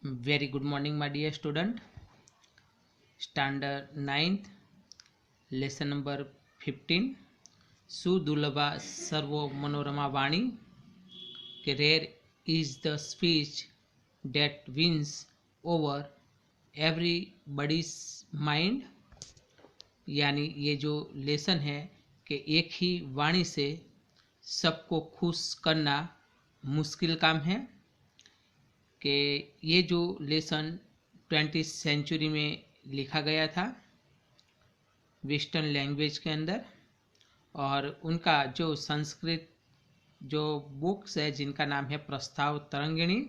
Very good morning, my dear student. Standard 9th, lesson number 15. सुदुर्लभा सर्वो मनोरमा वाणी के rare is the speech that wins over everybody's mind. यानी ये जो लेसन है कि एक ही वाणी से सबको खुश करना मुश्किल काम है। कि ये जो लेसन 20th सेंचुरी में लिखा गया था वेस्टर्न लैंग्वेज के अंदर, और उनका जो संस्कृत जो बुक्स है जिनका नाम है प्रस्ताव तरंगिणी,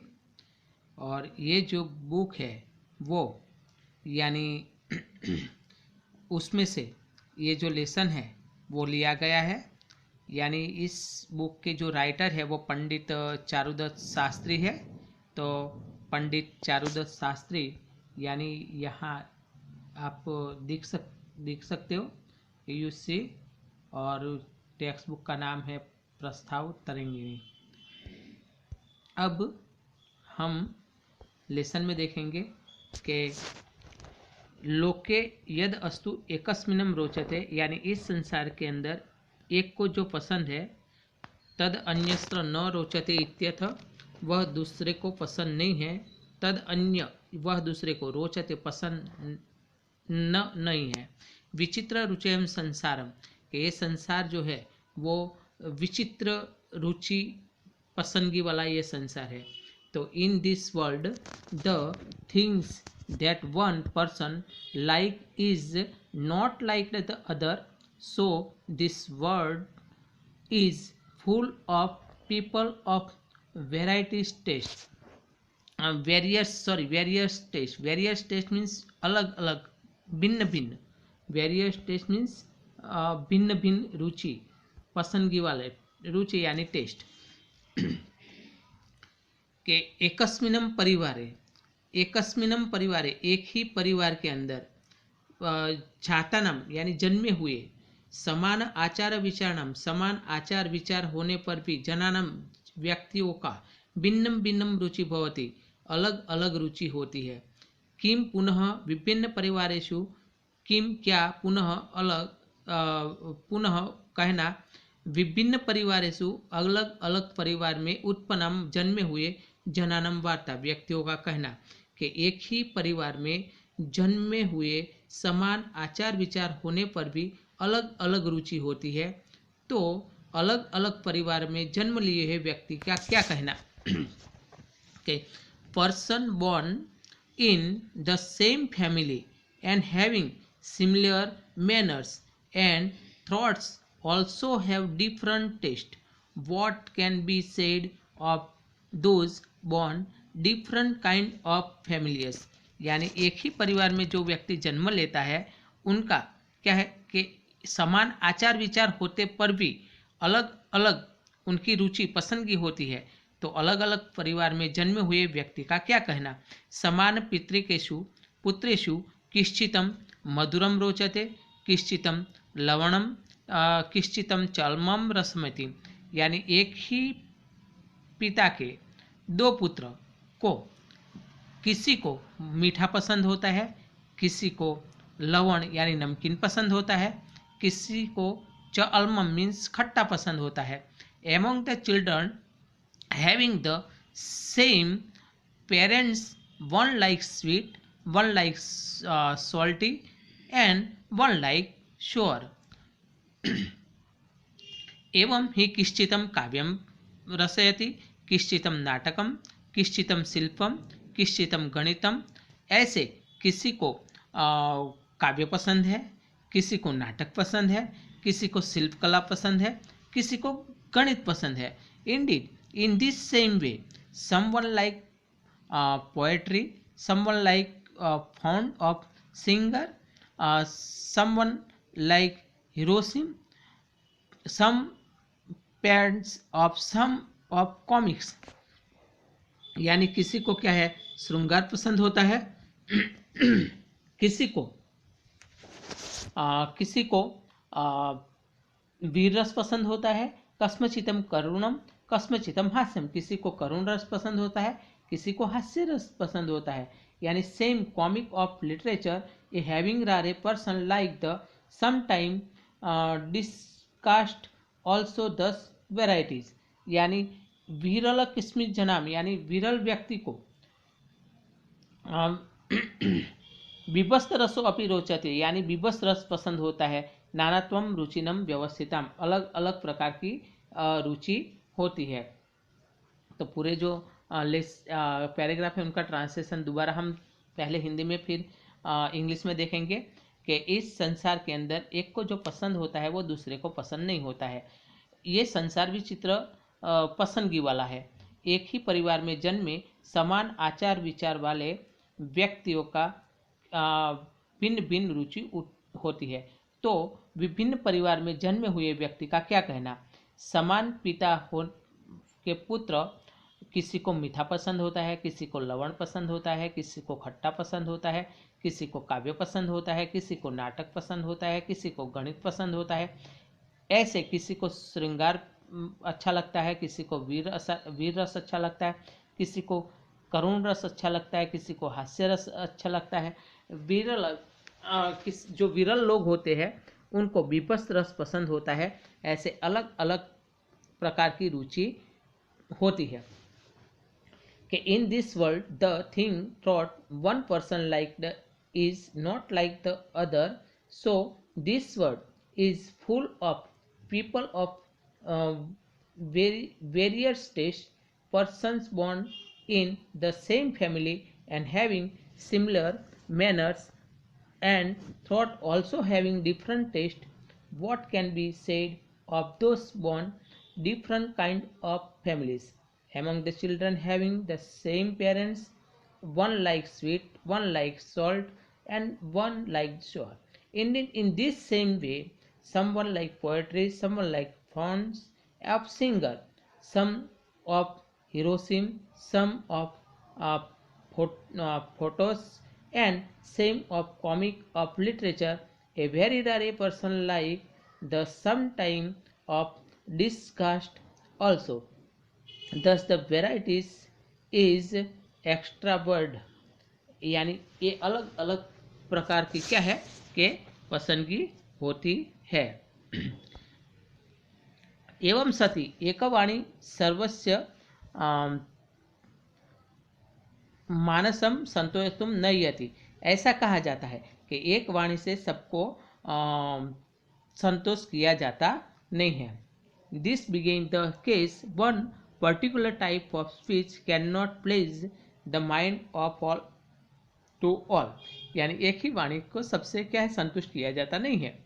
और ये जो बुक है वो यानी उसमें से ये जो लेसन है वो लिया गया है। यानी इस बुक के जो राइटर है वो पंडित चारुदत्त शास्त्री है। तो पंडित चारुदत्त शास्त्री यानी यहाँ आप देख सकते हो यू सी, और टेक्स्ट बुक का नाम है प्रस्ताव तरंगिणी। अब हम लेसन में देखेंगे कि लोके यद अस्तु एकस्मिन्नं रोचते, यानी इस संसार के अंदर एक को जो पसंद है तद अन्यत्र न रोचते इत्यथ, वह दूसरे को पसंद नहीं है। तद अन्य वह दूसरे को रोचते पसंद नहीं है। विचित्र रुचिम संसारम, कि ये संसार जो है वो विचित्र रुचि पसंदगी वाला ये संसार है। तो in this world the things that one person like is not like the other, so this world is full of people of varieties taste. Various taste means अलग अलग, भिन्न भिन्न। वेरियस टेस्ट मीन्स भिन्न भिन्न रुचि, पसंदगी वाले रुचि यानी टेस्ट। के एकस्मिन्नं परिवारे एक ही परिवार के अंदर जातानाम यानी जन्मे हुए, समान आचार विचारणाम समान आचार विचार होने पर भी, जनानाम व्यक्तियों का, भिन्नम भिन्नम रुचि भवति अलग अलग रुचि होती है। किम पुनः विभिन्न परिवारेषु, किम क्या, पुनः अलग, पुनः कहना, विभिन्न परिवारेषु अलग अलग परिवार में, उत्पन्नम जन्मे हुए, जनानम वार्ता व्यक्तियों का कहना, कि एक ही परिवार में जन्मे हुए समान आचार विचार होने पर भी अलग अलग रुचि होती है। तो अलग अलग परिवार में जन्म लिए हुए व्यक्ति का क्या कहना कि person born in the same family and having similar manners and thoughts also have different taste. What can be said of those born different kind of families? यानी एक ही परिवार में जो व्यक्ति जन्म लेता है उनका क्या है कि समान आचार विचार होते पर भी अलग अलग उनकी रुचि पसंदगी होती है। तो अलग अलग परिवार में जन्मे हुए व्यक्ति का क्या कहना। समान पितृकेषु पुत्रेषु किश्चितं मधुरम रोचते, किश्चितं लवणम, किश्चितम चलमम रसमति, यानी एक ही पिता के दो पुत्र को किसी को मीठा पसंद होता है, किसी को लवण यानी नमकीन पसंद होता है, किसी को चलमम मीन्स खट्टा पसंद होता है। Among the children having the same parents, one like sweet, one like salty and one like sure. एवं ही किश्चितं काव्यं रसयति, किश्चितं नाटकम, किश्चितं शिल्पम, किश्चितं गणितम। ऐसे किसी को काव्य पसंद है, किसी को नाटक पसंद है, किसी को शिल्प कला पसंद है, किसी को गणित पसंद है। Indeed in this same way someone like poetry, someone like fond of singer, someone like Hiroshima, some parents of some of comics। यानी किसी को क्या है श्रृंगार पसंद होता है, किसी को वीर रस पसंद होता है, कस्मचितम करुणम, कस्मचितम हास्यम, किसी को करुण रस पसंद होता है, किसी को हास्य रस पसंद होता है, यानी same comic of literature a having rare a person like the some time discussed also 10 varieties, यानी विरल किस्मित जनाम यानी विरल व्यक्ति को विभस्त रसो अपि रोचते, यानी विभस्त रस पसंद होता है। नानात्वम रुचिनम व्यवस्थितम, अलग अलग प्रकार की रुचि होती है। तो पूरे जो पैराग्राफ है उनका ट्रांसलेशन दोबारा हम पहले हिंदी में फिर इंग्लिश में देखेंगे कि इस संसार के अंदर एक को जो पसंद होता है वो दूसरे को पसंद नहीं होता है। ये संसार विचित्र पसंदगी वाला है। एक ही परिवार में जन्मे समान आचार विचार वाले व्यक्तियों का भिन्न भिन्न रुचि होती है। तो विभिन्न परिवार में जन्मे हुए व्यक्ति का क्या कहना। समान पिता के पुत्र, किसी को मीठा पसंद होता है, किसी को लवण पसंद होता है, किसी को खट्टा पसंद होता है, किसी को काव्य पसंद होता है, किसी को नाटक पसंद होता है, किसी को गणित पसंद होता है। ऐसे किसी को श्रृंगार अच्छा लगता है, किसी को वीर रस अच्छा लगता है, किसी को करुण रस अच्छा लगता है, किसी को हास्य रस अच्छा लगता है। जो विरल लोग होते हैं उनको विभस्त रस पसंद होता है। ऐसे अलग अलग प्रकार की रुचि होती है कि इन this world the thing thought one person like the is not like the other, so this world is full of people of various tastes, persons born in the same family and having similar manners and thought also having different taste. What can be said of those born different kind of families? Among the children having the same parents, one likes sweet, one likes salt, and one likes sour. In this same way, someone like poetry, someone like fonts of singer, some of heroism, some of photos, and same of comic of literature. A very rare person like the sometime of disgust also. Thus the varieties is extra word, यानी ये अलग अलग प्रकार की क्या है कि पसंदगी होती है। एवं सति एकवाणी सर्वस्य मानसम संतोषितुम नयति, ऐसा कहा जाता है कि एक वाणी से सबको संतोष किया जाता नहीं है। दिस बिगिन the case one particular type of speech can not please the mind of all to all, यानी एक ही वाणी को सबसे क्या है संतुष्ट किया जाता नहीं है।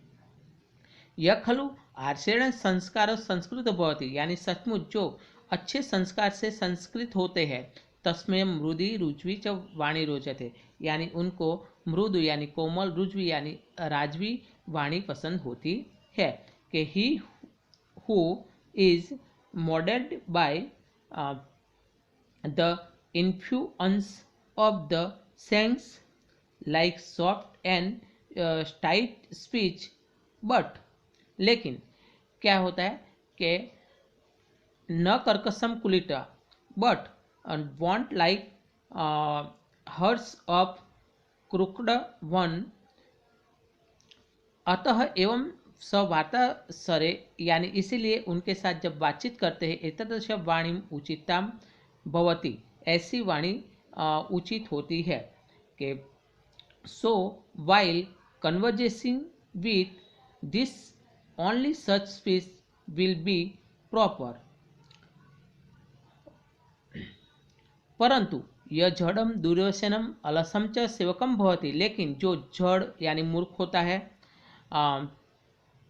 यह खलु आर्षेण संस्कार संस्कृत भवति, यानी सचमुच जो अच्छे संस्कार से संस्कृत होते हैं तस्में मृदि रुज्वी च वाणी रोचते, यानी उनको मृदु यानी कोमल, रुज्वी यानी राजवी वाणी पसंद होती है। कि he who is moulded by the influence of the sense like soft and tight speech, but लेकिन क्या होता है कि न कर्कशम कुलिटा but want like hers of crooked one, अतः एवं सवार्ता सरे, यानी इसीलिए उनके साथ जब बातचीत करते हैं एतदृश वाणी उचिताम भवति, ऐसी वाणी उचित होती है। कि so while conversing with this only such speech will be proper. परंतु यह जड़म दुर्व्यसनम अलसम च सेवकम भवति, लेकिन जो जड़ यानी मूर्ख होता है,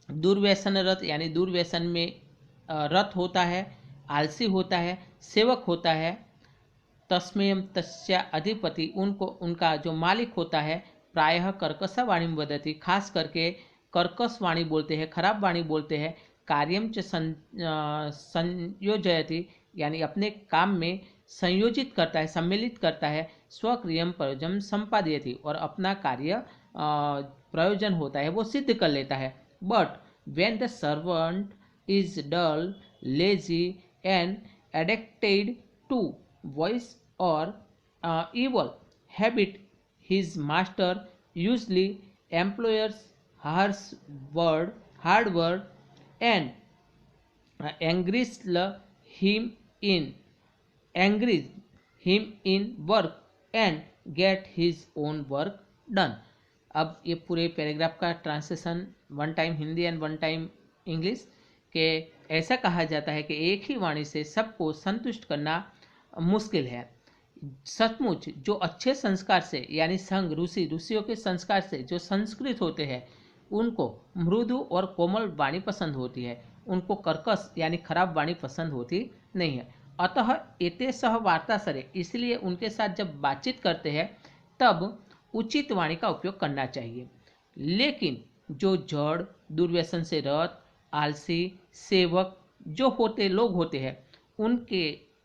दुर्व्यसन रत यानी दुर्व्यसन में रत होता है, आलसी होता है, सेवक होता है, तस्मेयम तस्या अधिपति उनको उनका जो मालिक होता है, प्रायः कर्कशा वाणी वदति, खास करके कर्कश वाणी बोलते हैं, खराब वाणी बोलते हैं। कार्यम च संयोजयति, यानी अपने काम में संयोजित करता है, सम्मिलित करता है। स्वक्रियम प्रयोजन संपादयति, और अपना कार्य प्रयोजन होता है वो सिद्ध कर लेता है। But when the servant is dull, lazy and addicted to vice or evil habit. His master usually employs harsh hard word, and angries him in angries him in work and get his own work done. अब ये पूरे paragraph का translation one time Hindi and one time English के ऐसा कहा जाता है कि एक ही वाणी से सबको संतुष्ट करना मुश्किल है। सचमुच जो अच्छे संस्कार से यानी संघ ऋषियों के संस्कार से जो संस्कृत होते हैं उनको मृदु और कोमल वाणी पसंद होती है, उनको कर्कश यानी खराब वाणी पसंद होती नहीं है। अतः एते सह वार्ता सरे, इसलिए उनके साथ जब बातचीत करते हैं तब उचित वाणी का उपयोग करना चाहिए। लेकिन जो जड़ दुर्व्यसन से रत आलसी सेवक जो लोग होते हैं उनके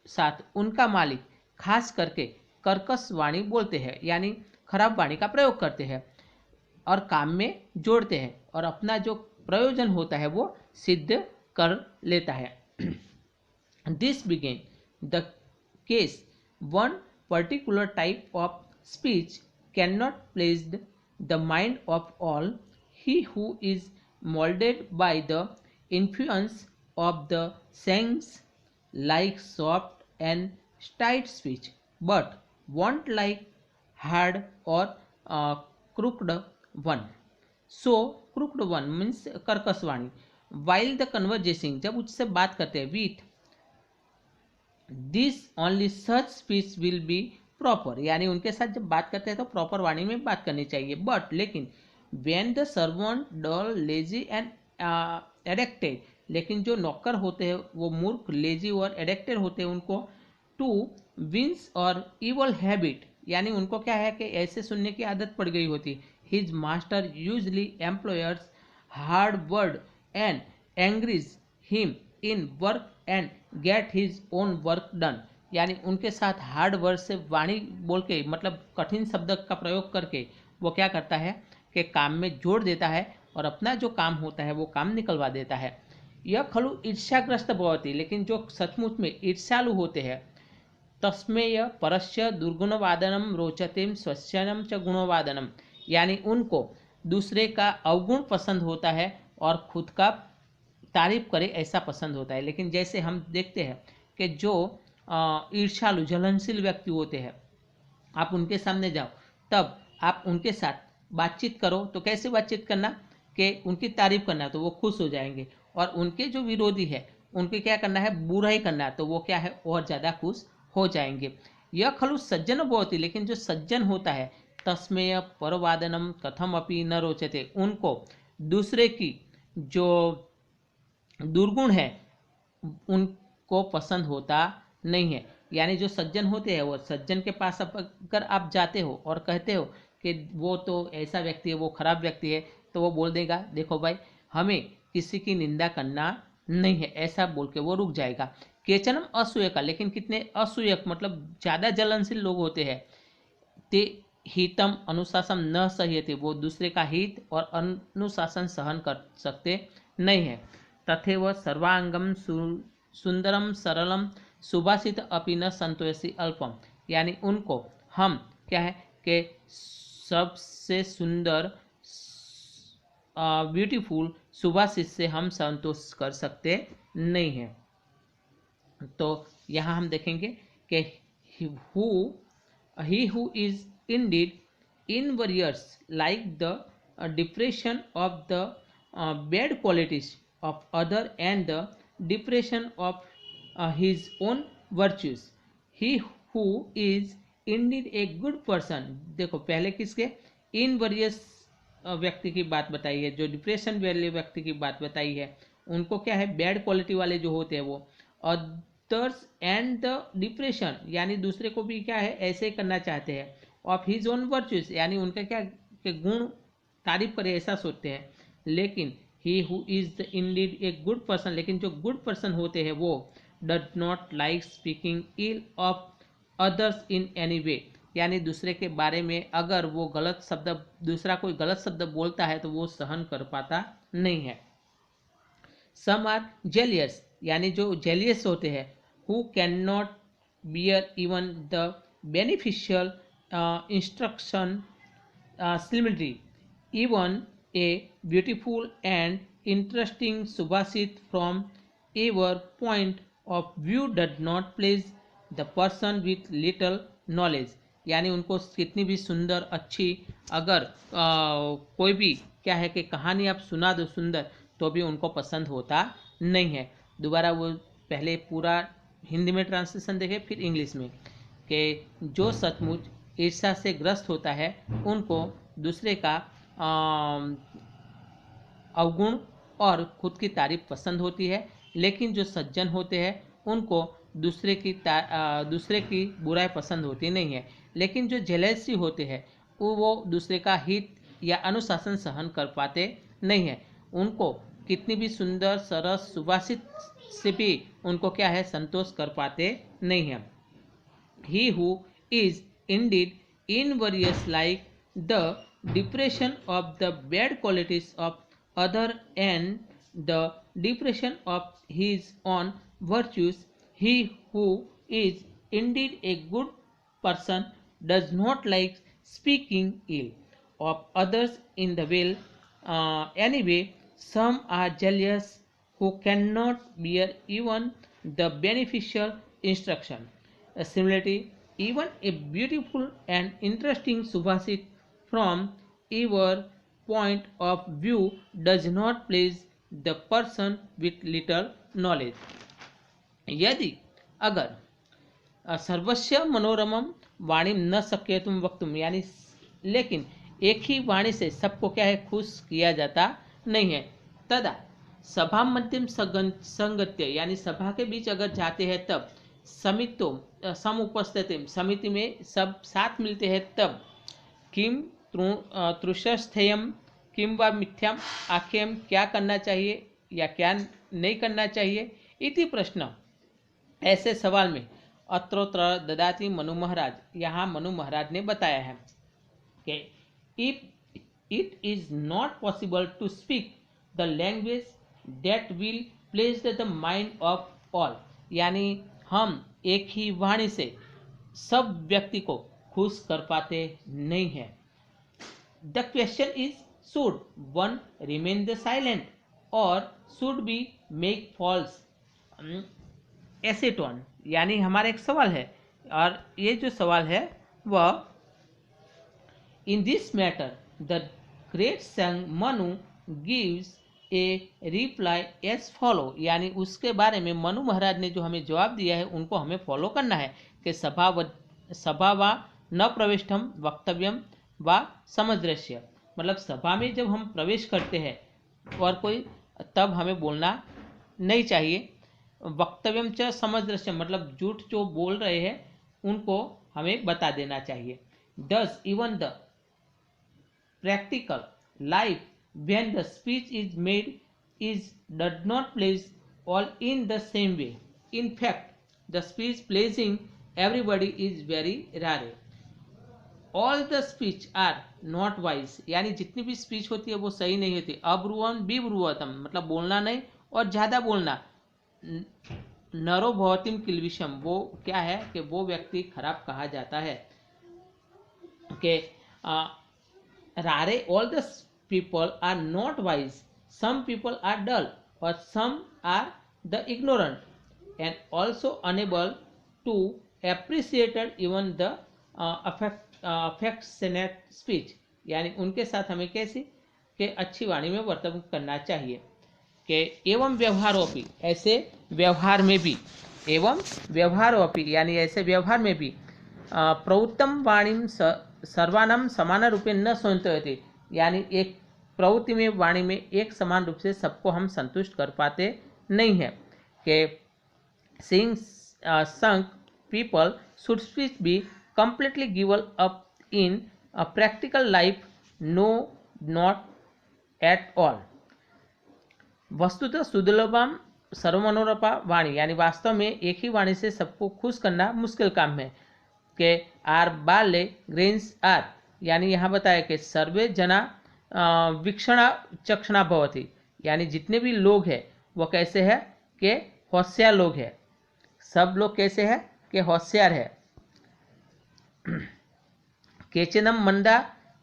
साथ उनका मालिक खास करके कर्कश वाणी बोलते हैं यानी खराब वाणी का प्रयोग करते हैं और काम में जोड़ते हैं और अपना जो प्रयोजन होता है वो सिद्ध कर लेता है। दिस बिगेन the case one particular type of speech can not please the mind of all. He who is moulded by the influence of the sense like soft and tight speech, but won't like hard or crooked one. So crooked one means कर्कश वाणी। While the conversation जब उससे बात करते हैं with this only such speech will be proper, यानी उनके साथ जब बात करते हैं तो प्रॉपर वाणी में बात करनी चाहिए। बट लेकिन when the servant dull lazy and addicted, लेकिन जो नौकर होते हैं वो मूर्ख लेजी और एडिक्टेड होते हैं उनको टू विंस और इवल हैबिट, यानी उनको क्या है कि ऐसे सुनने की आदत पड़ गई होती। His master usually employers hard word and angries him in work and get his own work done, यानी उनके साथ हार्ड वर्ड से वाणी बोल के मतलब कठिन शब्द का प्रयोग करके वो क्या करता है कि काम में जोड़ देता है और अपना जो काम होता है वो काम निकलवा देता है। यह खलु ईर्ष्याग्रस्त भवति, लेकिन जो सचमुच में ईर्ष्यालु होते हैं तस्मेय परस्य दुर्गुणवादनम रोचते स्वस्यनम च गुणवादनम, यानी उनको दूसरे का अवगुण पसंद होता है और खुद का तारीफ करे ऐसा पसंद होता है। लेकिन जैसे हम देखते हैं कि जो ईर्ष्यालु जलनशील व्यक्ति होते हैं आप उनके सामने जाओ तब आप उनके साथ बातचीत करो तो कैसे बातचीत करना कि उनकी तारीफ करना तो वो खुश हो जाएंगे, और उनके जो विरोधी है उनके क्या करना है बुराई करना तो वो क्या है और ज़्यादा खुश हो जाएंगे। यह खलु सज्जन होती, लेकिन जो सज्जन होता है तस्मेय परवादनम कथम अपि न रोचते, उनको दूसरे की जो दुर्गुण है उनको पसंद होता नहीं है। यानी जो सज्जन होते हैं वो सज्जन के पास अगर आप जाते हो और कहते हो कि वो तो ऐसा व्यक्ति है वो खराब व्यक्ति है तो वो बोल देगा देखो भाई हमें किसी की निंदा करना नहीं है, ऐसा बोल के वो रुक जाएगा। केचनम असूयका, लेकिन कितने असूयक मतलब ज़्यादा जलनशील लोग होते हैं ते हितम अनुशासन न सहते, वो दूसरे का हित और अनुशासन सहन कर सकते नहीं है। तथैव सर्वांगम सुंदरम सरलम सुभाषित अपि न संतोषी अल्पम, यानी उनको हम क्या है कि सबसे सुंदर ब्यूटीफुल सुभाषित से हम संतोष कर सकते नहीं हैं। तो यहाँ हम देखेंगे कि he who is indeed injurious like the depression of the bad qualities of other and the depression of his own virtues, he who is indeed a good person, देखो पहले किसके इनवरियस व्यक्ति की बात बताई है, जो डिप्रेशन वाले व्यक्ति की बात बताई है उनको क्या है बैड क्वालिटी वाले जो होते हैं वो अदर्स एंड द डिप्रेशन, यानी दूसरे को भी क्या है ऐसे करना चाहते हैं, ऑफ हिज ओन वर्चुअस, यानी उनका क्या के गुण तारीफ करे ऐसा सोचते हैं। लेकिन he who is the indeed a good person, लेकिन जो गुड पर्सन होते हैं वो does not like speaking ill of others in any way, यानी दूसरे के बारे में अगर वो गलत शब्द दूसरा कोई गलत शब्द बोलता है तो वो सहन कर पाता नहीं है। सम आर जेलियस, यानी जो जेलियस होते हैं who can not bear even the beneficial instruction similarity. Even a beautiful and interesting subhasit from our point of view does not please the person with little knowledge. यानी उनको कितनी भी सुंदर अच्छी अगर कोई भी क्या है कि कहानी आप सुना दो सुंदर, तो भी उनको पसंद होता नहीं है। दोबारा वो पहले पूरा हिंदी में ट्रांसलेशन देखे फिर इंग्लिश में, कि जो सचमुच ईर्ष्या से ग्रस्त होता है उनको दूसरे का अवगुण और खुद की तारीफ पसंद होती है, लेकिन जो सज्जन होते हैं उनको दूसरे की बुराई पसंद होती नहीं है। लेकिन जो जेलसी होते हैं वो दूसरे का हित या अनुशासन सहन कर पाते नहीं है। उनको कितनी भी सुंदर सरस सुभाषित से भी उनको क्या है संतोष कर पाते नहीं है। He who is indeed invidious like the depression of the bad qualities of other and the depression of his own virtues, he who is indeed a good person does not like speaking ill of others in the will. Anyway, some are jealous who cannot bear even the beneficial instruction. Similarly, even a beautiful and interesting subhasit from our point of view does not please the person with little knowledge. यदि अगर सर्वस्व मनोरमम वाणी न शक्यतुम वक्तुम, यानी लेकिन एक ही वाणी से सबको क्या है खुश किया जाता नहीं है। तदा सभा मध्यम संगत्य, यानी सभा के बीच अगर जाते हैं तब समितो समुपस्थितिम, समिति में सब साथ मिलते हैं तब किम तृषस्थेयम किम व मिथ्याम, आख्यम क्या करना चाहिए या क्या नहीं करना चाहिए इति प्रश्न। ऐसे सवाल में अत्रोत्र ददाति मनु महाराज, यहाँ मनु महाराज ने बताया है कि if it is not possible to speak the language that will please the mind of all, यानी हम एक ही वाणी से सब व्यक्ति को खुश कर पाते नहीं हैं। The question is should one remain the silent और should be make false assertion, यानी हमारा एक सवाल है और ये जो सवाल है वह in this matter the great संग Manu gives a reply as follow, यानी उसके बारे में मनु महाराज ने जो हमें जवाब दिया है उनको हमें फॉलो करना है कि सभा व न प्रविष्टम वक्तव्यम व समदृश्य, मतलब सभा में जब हम प्रवेश करते हैं और कोई तब हमें बोलना नहीं चाहिए। वक्तव्यम च समदृश्य, मतलब झूठ जो बोल रहे हैं उनको हमें बता देना चाहिए। दस even the practical life when the speech is made is does not place all in the same way. In fact, the speech pleasing everybody is very rare. All the speech are not wise, यानी जितनी भी speech होती है वो सही नहीं होती। अब्रुवम विब्रुवतम, मतलब बोलना नहीं और ज़्यादा बोलना। नरो भवतिम किलविषम, वो क्या है कि वो व्यक्ति खराब कहा जाता है। कि rare all the people are not wise, some people are dull or some are the ignorant and also unable to appreciate even the affectionate speech, यानी उनके साथ हमें कैसी कि अच्छी वाणी में वर्तन करना चाहिए। कि एवं व्यवहारोपि, ऐसे व्यवहार में भी, एवं व्यवहारोपि यानी ऐसे व्यवहार में भी प्रवृत्तम वाणीम सर्वानाम समान रूपे न संतोषति, यानी एक प्रवृत्ति में वाणी में एक समान रूप से सबको हम संतुष्ट कर पाते नहीं है। कि seeing sunk people should speech be completely given up in a practical life, no not at all. वस्तुतः सुदुर्लभम सर्वमनोरपा वाणी, यानी वास्तव में एक ही वाणी से सबको खुश करना मुश्किल काम है। कि आर बाले ग्रेन्स आर, यानी यहाँ बताया कि सर्वे जना वीक्षणा चक्षणा भवति, यानी जितने भी लोग हैं वो कैसे है कि होशियार लोग हैं। सब लोग कैसे हैं कि होशियार है। केचिनम मंदा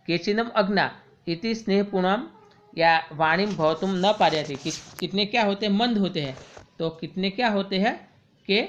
केचिनम अग्ना इति स्नेहपूर्णम या वाणी भवतुम न पार्यते। कितने क्या होते हैं, मंद होते हैं, तो कितने क्या होते हैं कि